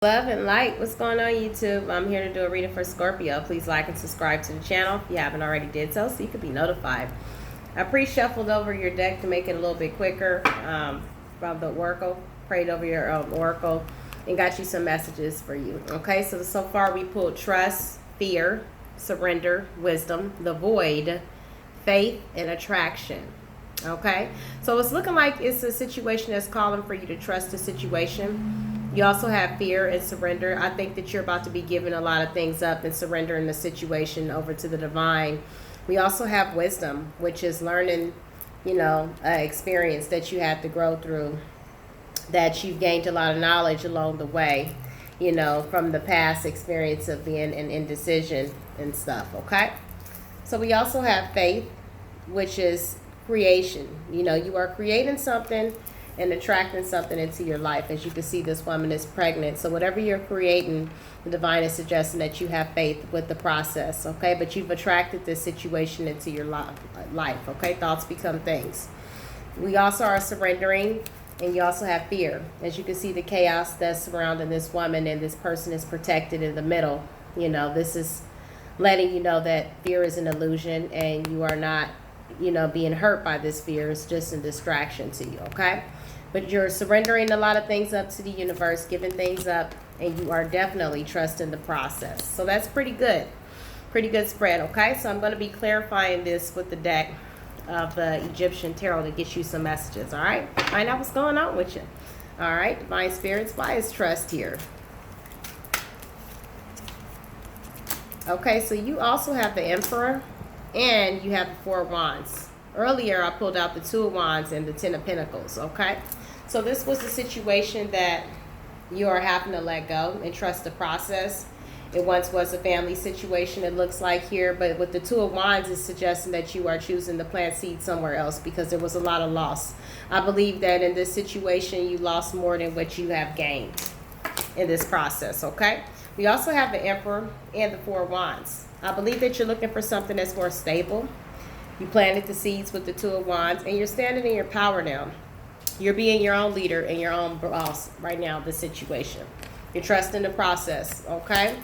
Love and light. What's going on, YouTube? I'm here to do a reading for Scorpio. Please like and subscribe to the channel if you haven't already did so you can be notified. I pre-shuffled over your deck to make it a little bit quicker from the oracle. Prayed over your oracle and got you some messages for you. Okay, so far we pulled trust, fear, surrender, wisdom, the void, faith, and attraction. Okay, so it's looking like it's a situation that's calling for you to trust the situation. You also have fear and surrender. I think that you're about to be giving a lot of things up and surrendering the situation over to the divine. We also have wisdom, which is learning, experience that you have to grow through, that you've gained a lot of knowledge along the way, from the past experience of being in indecision and stuff, okay? So we also have faith, which is creation. You are creating something and attracting something into your life. As you can see, this woman is pregnant. So whatever you're creating, the divine is suggesting that you have faith with the process, okay? But you've attracted this situation into your life, okay? Thoughts become things. We also are surrendering, and you also have fear. As you can see, the chaos that's surrounding this woman, and this person is protected in the middle. This is letting you know that fear is an illusion, and you are not being hurt by this fear. Is just a distraction to you, okay? But you're surrendering a lot of things up to the universe, giving things up, and you are definitely trusting the process. So that's pretty good. Pretty good spread, okay? So I'm going to be clarifying this with the deck of the Egyptian Tarot to get you some messages, all right? Find out what's going on with you. All right, Divine Spirits, why is trust here? Okay, so you also have the Emperor, and you have the Four of Wands. Earlier, I pulled out the Two of Wands and the Ten of Pentacles, okay? So this was a situation that you are having to let go and trust the process. It once was a family situation, it looks like here, but with the Two of Wands, it's suggesting that you are choosing to plant seeds somewhere else because there was a lot of loss. I believe that in this situation, you lost more than what you have gained in this process, okay? We also have the Emperor and the Four of Wands. I believe that you're looking for something that's more stable. You planted the seeds with the Two of Wands, and you're standing in your power now. You're being your own leader and your own boss right now, the situation. You're trusting the process, okay?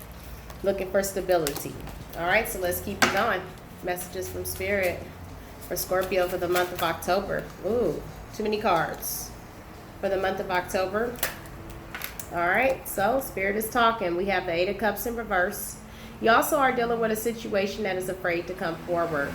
Looking for stability. All right, so let's keep it going. Messages from Spirit for Scorpio for the month of October. Ooh, too many cards. For the month of October. All right, so Spirit is talking. We have the Eight of Cups in reverse. You also are dealing with a situation that is afraid to come forward,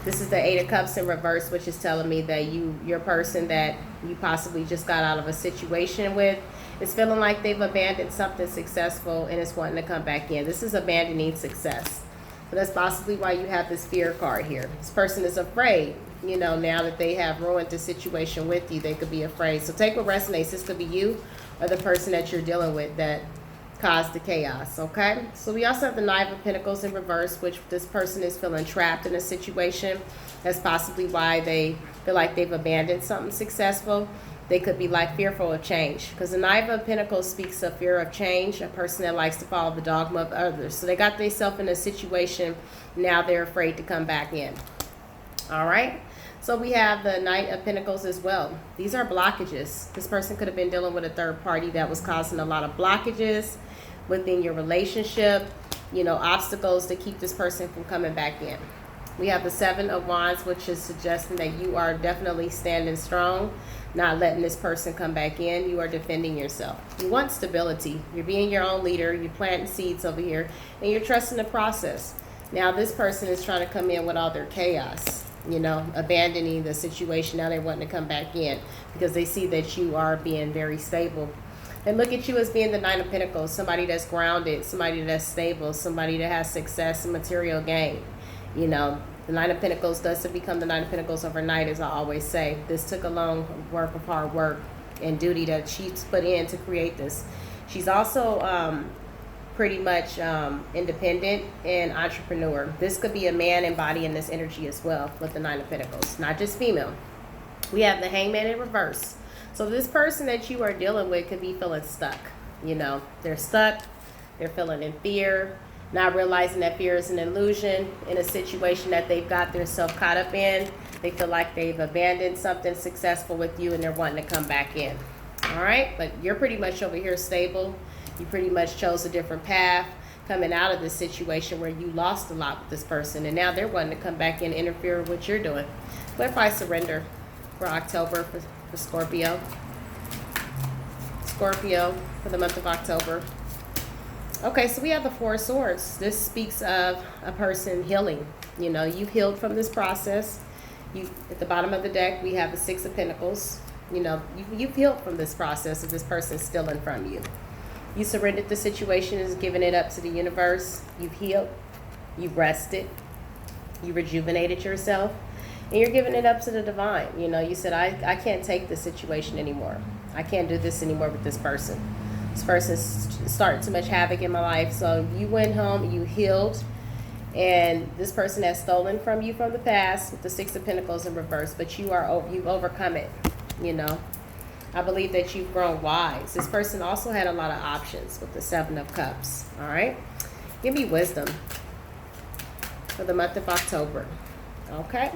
This is the Eight of Cups in reverse, which is telling me that your person that you possibly just got out of a situation with is feeling like they've abandoned something successful and is wanting to come back in. This is abandoning success. So that's possibly why you have this fear card here. This person is afraid, now that they have ruined the situation with you, they could be afraid. So take what resonates. This could be you or the person that you're dealing with that caused the chaos, okay? So we also have the Knight of Pentacles in reverse, which this person is feeling trapped in a situation. That's possibly why they feel like they've abandoned something successful. They could be fearful of change, because the Knight of Pentacles speaks of fear of change, a person that likes to follow the dogma of others. So they got themselves in a situation, now they're afraid to come back in. All right? So we have the Knight of Pentacles as well. These are blockages. This person could have been dealing with a third party that was causing a lot of blockages within your relationship, obstacles to keep this person from coming back in. We have the Seven of Wands, which is suggesting that you are definitely standing strong, not letting this person come back in. You are defending yourself. You want stability. You're being your own leader. You're planting seeds over here, and you're trusting the process. Now this person is trying to come in with all their chaos, abandoning the situation. Now they're wanting to come back in because they see that you are being very stable. And look at you as being the Nine of Pentacles, somebody that's grounded, somebody that's stable, somebody that has success and material gain. The Nine of Pentacles doesn't become the Nine of Pentacles overnight, as I always say. This took a long work of hard work and duty that she's put in to create this. She's also pretty much independent and entrepreneur. This could be a man embodying this energy as well with the Nine of Pentacles, not just female. We have the Hangman in reverse. So this person that you are dealing with could be feeling stuck. They're stuck. They're feeling in fear, not realizing that fear is an illusion in a situation that they've got themselves caught up in. They feel like they've abandoned something successful with you and they're wanting to come back in. All right, but you're pretty much over here stable. You pretty much chose a different path coming out of this situation where you lost a lot with this person, and now they're wanting to come back and interfere with what you're doing. Clarify surrender for October for Scorpio. Scorpio for the month of October. Okay, so we have the Four of Swords. This speaks of a person healing. You know, you've healed from this process. You, at the bottom of the deck, we have the Six of Pentacles. You know, you've healed from this process of this person stealing from you. You surrendered the situation, is giving it up to the universe. You've healed. You've rested. You rejuvenated yourself. And you're giving it up to the divine. You know, you said, I can't take this situation anymore. I can't do this anymore with this person. This person's starting too much havoc in my life. So you went home, you healed, and this person has stolen from you from the past with the Six of Pentacles in reverse, but you've overcome it, you know. I believe that you've grown wise. This person also had a lot of options with the Seven of Cups, all right? Give me wisdom for the month of October, okay?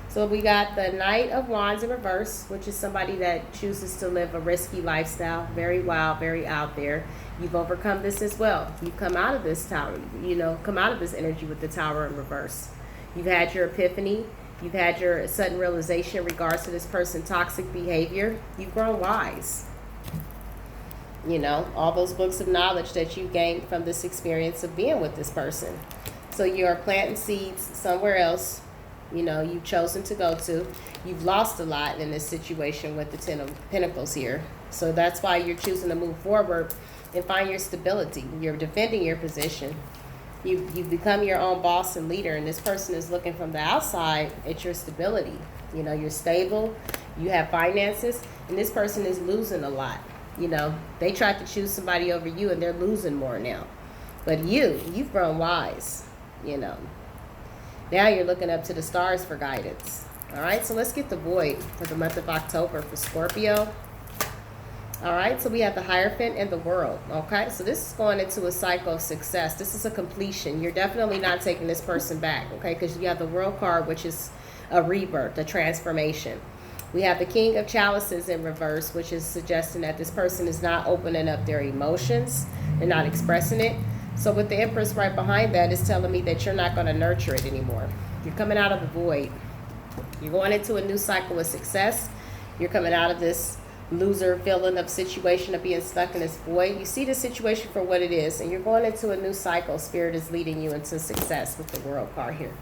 So we got the Knight of Wands in reverse, which is somebody that chooses to live a risky lifestyle, very wild, very out there. You've overcome this as well. You've come out of this tower, you know, come out of this energy with the Tower in reverse. You've had your epiphany. You've had your sudden realization in regards to this person's toxic behavior. You've grown wise. You know, all those books of knowledge that you gained from this experience of being with this person. So you're planting seeds somewhere else. You know, you've chosen to go to. You've lost a lot in this situation with the Ten of Pentacles here. So that's why you're choosing to move forward and find your stability. You're defending your position. You've become your own boss and leader, and this person is looking from the outside at your stability. You know, you're stable, you have finances, and this person is losing a lot. You know, they tried to choose somebody over you, and they're losing more now. But you've grown wise, you know. Now you're looking up to the stars for guidance. All right, so let's get the void for the month of October for Scorpio. All right, so we have the Hierophant and the World. Okay, so this is going into a cycle of success. This is a completion. You're definitely not taking this person back, okay, because you have the World card, which is a rebirth, a transformation. We have the King of Chalices in reverse, which is suggesting that this person is not opening up their emotions. They're not expressing it. So with the Empress right behind that is telling me that you're not going to nurture it anymore. You're coming out of the void. You're going into a new cycle of success. You're coming out of this loser feeling of situation of being stuck in this void. You see the situation for what it is, and you're going into a new cycle. Spirit is leading you into success with the World card here.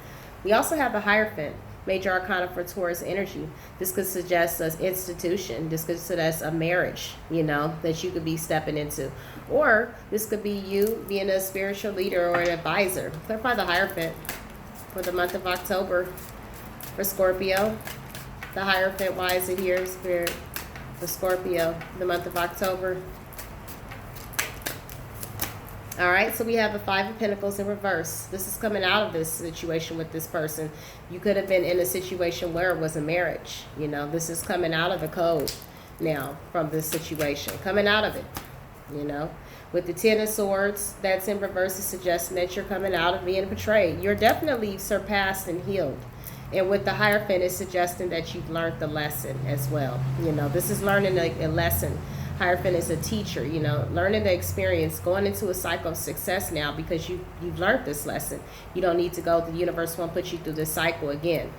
We also have the Hierophant, major arcana for Taurus energy. This could suggest an institution. This could suggest a marriage, you know, that you could be stepping into. Or this could be you being a spiritual leader or an advisor. Clarify the Hierophant for the month of October for Scorpio. The Hierophant, why is it here, Spirit, for Scorpio, the month of October? All right, so we have the Five of Pentacles in reverse. This is coming out of this situation with this person. You could have been in a situation where it was a marriage. You know, this is coming out of the code now from this situation. Coming out of it, you know. With the Ten of Swords, that's in reverse, is suggesting that you're coming out of being betrayed. You're definitely surpassed and healed. And with the Hierophant, it's suggesting that you've learned the lesson as well. You know, this is learning a lesson. Hierophant is a teacher, you know, learning the experience, going into a cycle of success now because you've learned this lesson. You don't need to go, the universe won't put you through this cycle again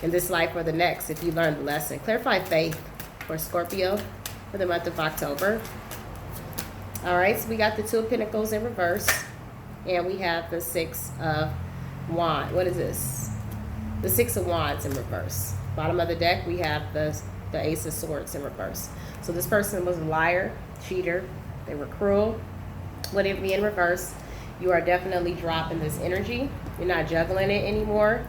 in this life or the next if you learn the lesson. Clarify faith for Scorpio for the month of October. All right, so we got the Two of Pentacles in reverse, and we have the Six of Wands. What is this? The Six of Wands in reverse. Bottom of the deck, we have the Ace of Swords in reverse. So this person was a liar, cheater. They were cruel. Would it be in reverse? You are definitely dropping this energy. You're not juggling it anymore.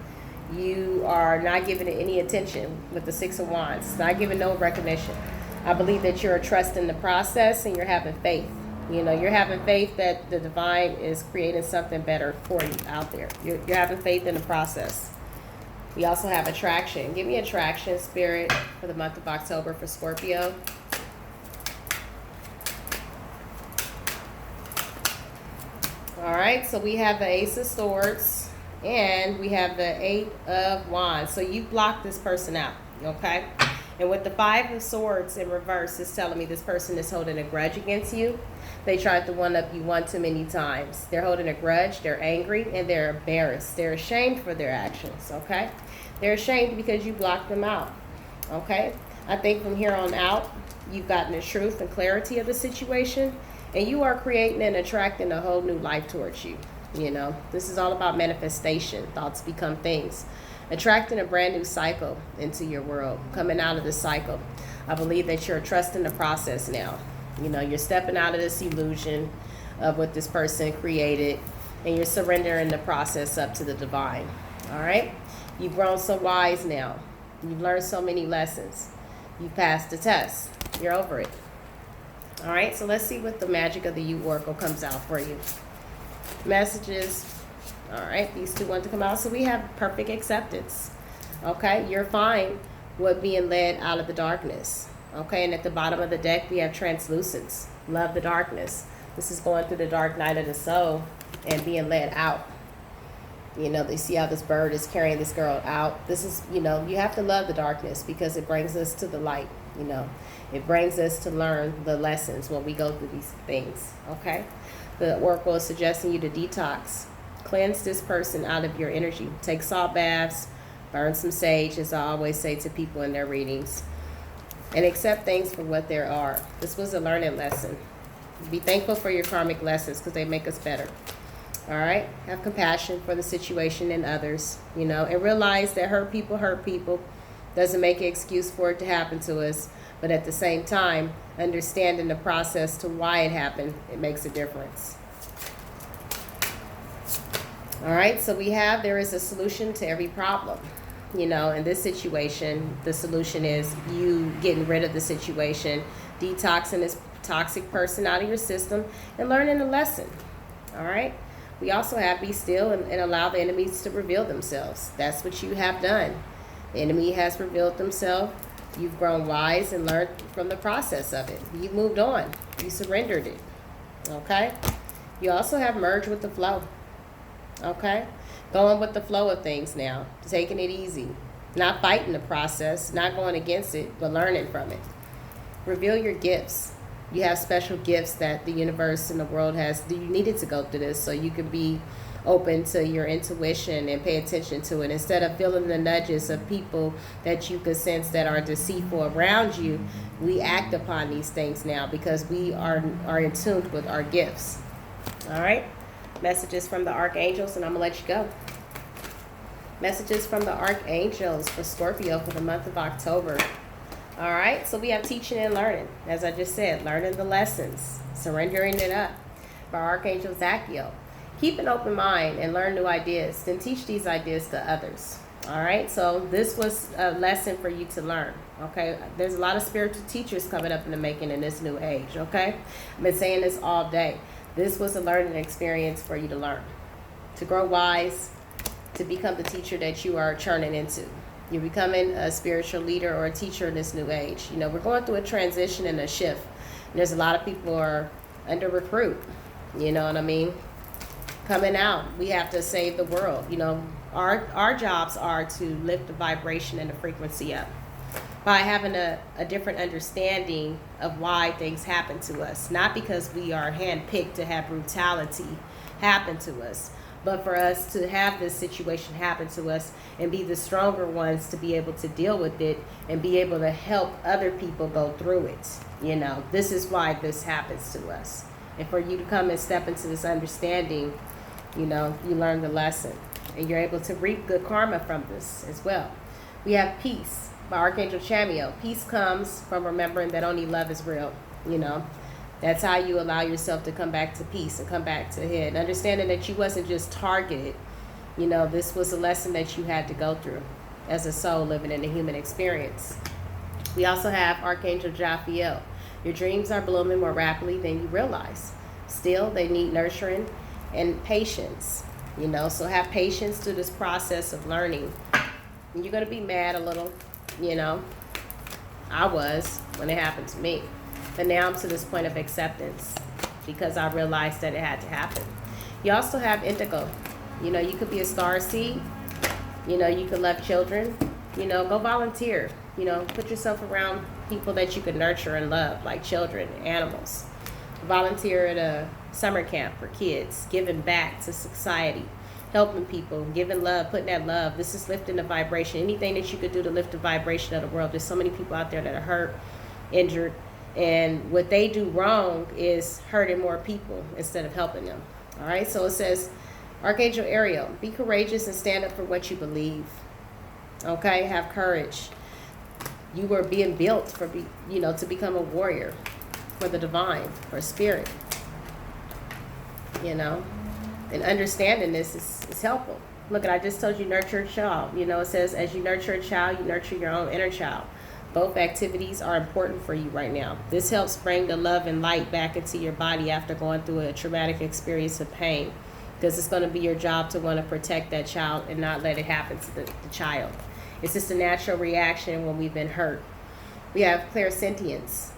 You are not giving it any attention with the Six of Wands. Not giving no recognition. I believe that you're trusting the process and you're having faith. You know, you're having faith that the divine is creating something better for you out there. You're having faith in the process. We also have attraction. Give me attraction, Spirit, for the month of October for Scorpio. All right, so we have the Ace of Swords and we have the Eight of Wands. So you blocked this person out, okay? And with the Five of Swords in reverse, it's telling me this person is holding a grudge against you. They tried to one-up you one too many times. They're holding a grudge, they're angry, and they're embarrassed. They're ashamed for their actions, okay? They're ashamed because you blocked them out, okay? I think from here on out, you've gotten the truth and clarity of the situation, and you are creating and attracting a whole new life towards you. You know, this is all about manifestation. Thoughts become things. Attracting a brand new cycle into your world, coming out of this cycle. I believe that you're trusting the process now. You know, you're stepping out of this illusion of what this person created, and you're surrendering the process up to the divine. All right? You've grown so wise now. You've learned so many lessons. You passed the test. You're over it. All right? So let's see what the magic of the U Oracle comes out for you. Messages. All right, these two want to come out. So we have perfect acceptance. Okay, you're fine with being led out of the darkness. Okay, and at the bottom of the deck, we have translucence. Love the darkness. This is going through the dark night of the soul and being led out. You know, they see how this bird is carrying this girl out. This is, you know, you have to love the darkness because it brings us to the light. You know, it brings us to learn the lessons when we go through these things. Okay, the Oracle is suggesting you to detox. Cleanse this person out of your energy. Take salt baths, burn some sage, as I always say to people in their readings, and accept things for what they are. This was a learning lesson. Be thankful for your karmic lessons because they make us better. All right? Have compassion for the situation and others, you know, and realize that hurt people. Doesn't make an excuse for it to happen to us, but at the same time, understanding the process to why it happened, it makes a difference. All right, so there is a solution to every problem. You know, in this situation, the solution is you getting rid of the situation, detoxing this toxic person out of your system, and learning a lesson. All right, we also have be still and allow the enemies to reveal themselves. That's what you have done. The enemy has revealed themselves. You've grown wise and learned from the process of it. You've moved on. You surrendered it. Okay, you also have merged with the flow. Okay, going with the flow of things now, taking it easy, not fighting the process, not going against it, but learning from it. Reveal your gifts. You have special gifts that the universe and the world has. You needed to go through this so you can be open to your intuition and pay attention to it instead of feeling the nudges of people that you could sense that are deceitful around you. We act upon these things now because we are in tune with our gifts. All right. Messages from the archangels, and I'm going to let you go. Messages from the archangels for Scorpio for the month of October. All right, so we have teaching and learning. As I just said, learning the lessons, surrendering it up. For Archangel Zachiel, keep an open mind and learn new ideas, then teach these ideas to others. All right, so this was a lesson for you to learn. Okay, there's a lot of spiritual teachers coming up in the making in this new age. Okay, I've been saying this all day. This was a learning experience for you to learn, to grow wise, to become the teacher that you are churning into. You're becoming a spiritual leader or a teacher in this new age. You know, we're going through a transition and a shift. And there's a lot of people who are under recruit. You know what I mean? Coming out, we have to save the world. You know, our jobs are to lift the vibration and the frequency up by having a different understanding of why things happen to us. Not because we are handpicked to have brutality happen to us, but for us to have this situation happen to us and be the stronger ones to be able to deal with it and be able to help other people go through it. You know, this is why this happens to us. And for you to come and step into this understanding, you know, you learn the lesson and you're able to reap good karma from this as well. We have peace by Archangel Chamuel. Peace comes from remembering that only love is real. You know, that's how you allow yourself to come back to peace and come back to it. And understanding that you wasn't just targeted. You know, this was a lesson that you had to go through as a soul living in the human experience. We also have Archangel Jophiel. Your dreams are blooming more rapidly than you realize. Still, they need nurturing and patience. You know, so have patience through this process of learning. And you're going to be mad a little. You know, I was when it happened to me. But now I'm to this point of acceptance because I realized that it had to happen. You also have indigo. You know, you could be a star seed. You know, you could love children. You know, go volunteer. Put yourself around people that you can nurture and love, like children, animals. Volunteer at a summer camp for kids, giving back to society, helping people, giving love, putting that love. This is lifting the vibration. Anything that you could do to lift the vibration of the world. There's so many people out there that are hurt, injured, and what they do wrong is hurting more people instead of helping them. All right, so it says, Archangel Ariel, be courageous and stand up for what you believe. Okay, have courage. You were being built to become a warrior for the divine, for spirit. And understanding this is helpful. Look, I just told you nurture a child. It says as you nurture a child, you nurture your own inner child. Both activities are important for you right now. This helps bring the love and light back into your body after going through a traumatic experience of pain, because it's going to be your job to want to protect that child and not let it happen to the child. It's just a natural reaction when we've been hurt. We have clairsentience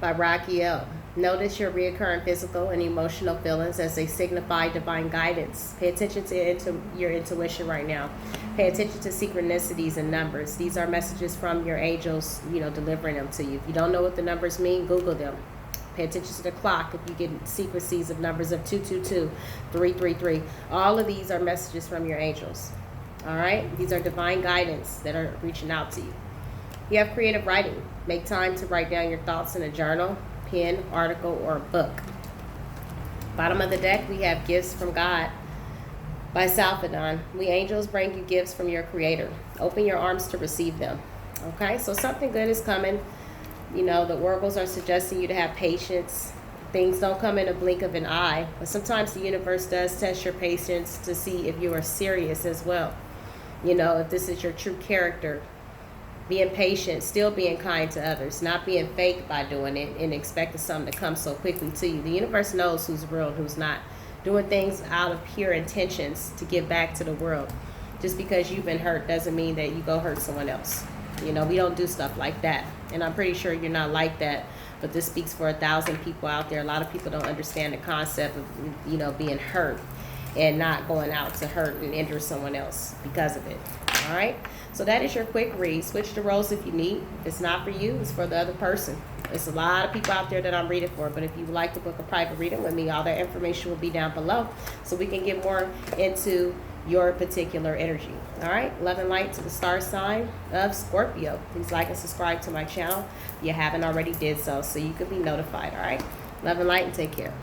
by Raquel. Notice your recurring physical and emotional feelings as they signify divine guidance. Pay attention to your intuition right now. Pay attention to synchronicities and numbers. These are messages from your angels, delivering them to you. If you don't know what the numbers mean, Google them. Pay attention to the clock if you get sequences of numbers of 222, 333. All of these are messages from your angels. All right? These are divine guidance that are reaching out to you. You have creative writing. Make time to write down your thoughts in a journal, pen, article, or book. Bottom of the deck, we have gifts from God by Salphadon. We angels bring you gifts from your creator. Open your arms to receive them. Okay, so something good is coming. The oracles are suggesting you to have patience. Things don't come in a blink of an eye, but sometimes the universe does test your patience to see if you are serious as well. If this is your true character. Being patient, still being kind to others, not being fake by doing it and expecting something to come so quickly to you. The universe knows who's real and who's not. Doing things out of pure intentions to give back to the world. Just because you've been hurt doesn't mean that you go hurt someone else. We don't do stuff like that. And I'm pretty sure you're not like that. But this speaks for 1,000 people out there. A lot of people don't understand the concept of, being hurt and not going out to hurt and injure someone else because of it. All right, so that is your quick read. Switch the roles if you need. If it's not for you, it's for the other person. There's a lot of people out there that I'm reading for, but if you would like to book a private reading with me, all that information will be down below so we can get more into your particular energy. All right, love and light to the star sign of Scorpio. Please like and subscribe to my channel if you haven't already did so you can be notified. All right, love and light and take care.